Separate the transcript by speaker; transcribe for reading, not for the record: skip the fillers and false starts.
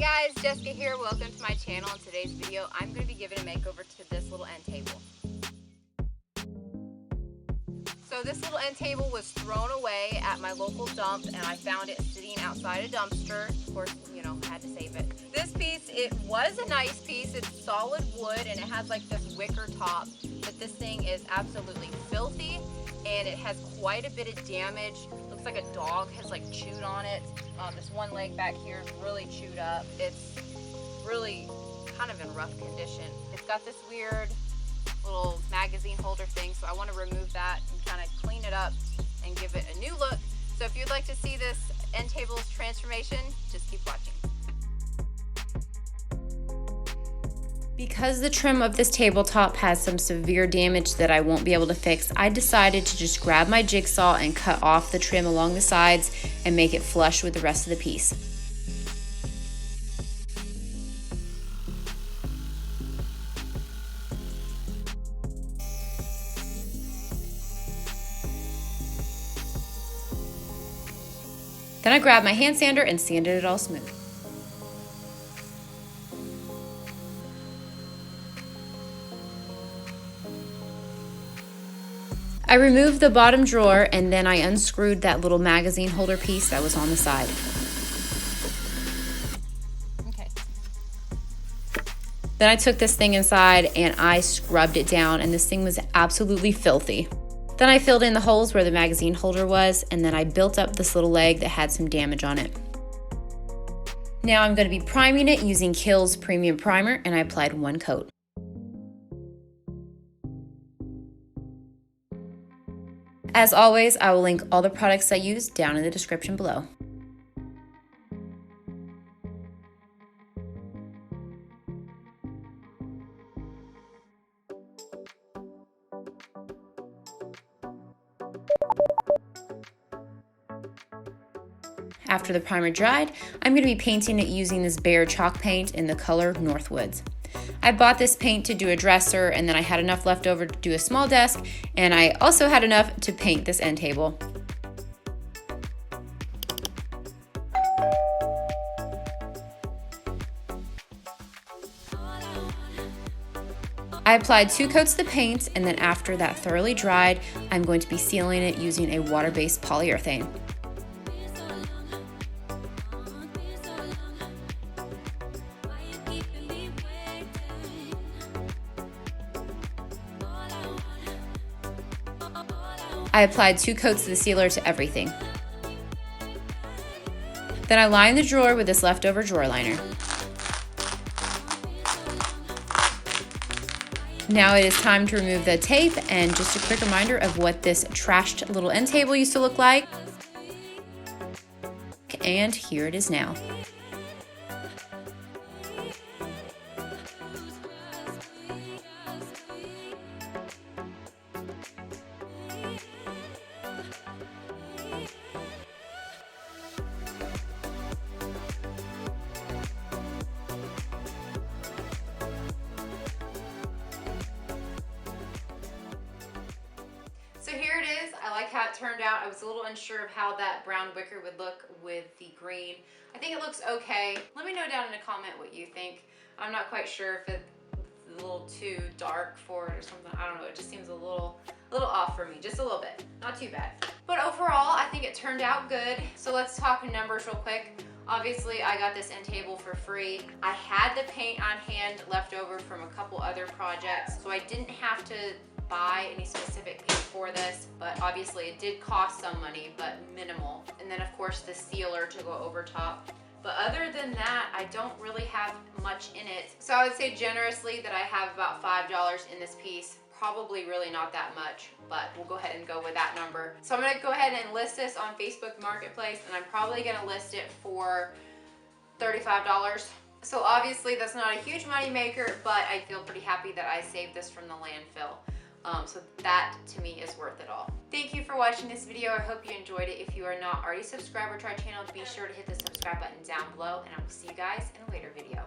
Speaker 1: Hi guys, Jessica here. Welcome to my channel. In today's video, I'm going to be giving a makeover to this little end table. So this little end table was thrown away at my local dump and I found it sitting outside a dumpster. Of course, you know, I had to save it. This piece, it was a nice piece. It's solid wood and it has like this wicker top, but this thing is absolutely filthy and it has quite a bit of damage. Looks like a dog has like chewed on it. This one leg back here is really chewed up. It's really kind of in rough condition. It's got this weird little magazine holder thing, so I want to remove that and kind of clean it up and give it a new look. So if you'd like to see this end table's transformation, just keep watching. Because the trim of this tabletop has some severe damage that I won't be able to fix, I decided to just grab my jigsaw and cut off the trim along the sides and make it flush with the rest of the piece. Then I grabbed my hand sander and sanded it all smooth. I removed the bottom drawer and then I unscrewed that little magazine holder piece that was on the side. Okay. Then I took this thing inside and I scrubbed it down and this thing was absolutely filthy. Then I filled in the holes where the magazine holder was and then I built up this little leg that had some damage on it. Now I'm going to be priming it using Kilz Premium Primer and I applied one coat. As always, I will link all the products I used down in the description below. After the primer dried, I'm going to be painting it using this Behr Chalk paint in the color Northwoods. I bought this paint to do a dresser and then I had enough left over to do a small desk, and I also had enough to paint this end table. I applied 2 coats of the paint and then after that thoroughly dried, I'm going to be sealing it using a water-based polyurethane. I applied 2 coats of the sealer to everything. Then I lined the drawer with this leftover drawer liner. Now it is time to remove the tape, and just a quick reminder of what this trashed little end table used to look like. And here it is now. So here it is. I like how it turned out. I was a little unsure of how that brown wicker would look with the green. I think it looks okay. Let me know down in a comment what you think. I'm not quite sure if it's a little too dark for it or something. I don't know. It just seems a little off for me, just a little bit. Not too bad. But overall, I think it turned out good. So let's talk numbers real quick. Obviously, I got this end table for free. I had the paint on hand left over from a couple other projects, so I didn't have to buy any specific paint for this, but obviously it did cost some money, but minimal. And then of course the sealer to go over top. But other than that, I don't really have much in it. So I would say generously that I have about $5 in this piece. Probably really not that much, but we'll go ahead and go with that number. So I'm gonna go ahead and list this on Facebook Marketplace, and I'm probably gonna list it for $35. So obviously that's not a huge money maker, but I feel pretty happy that I saved this from the landfill. So that to me is worth it all. Thank you for watching this video. I hope you enjoyed it. If you are not already subscribed to our channel, be sure to hit the subscribe button down below, and I will see you guys in a later video.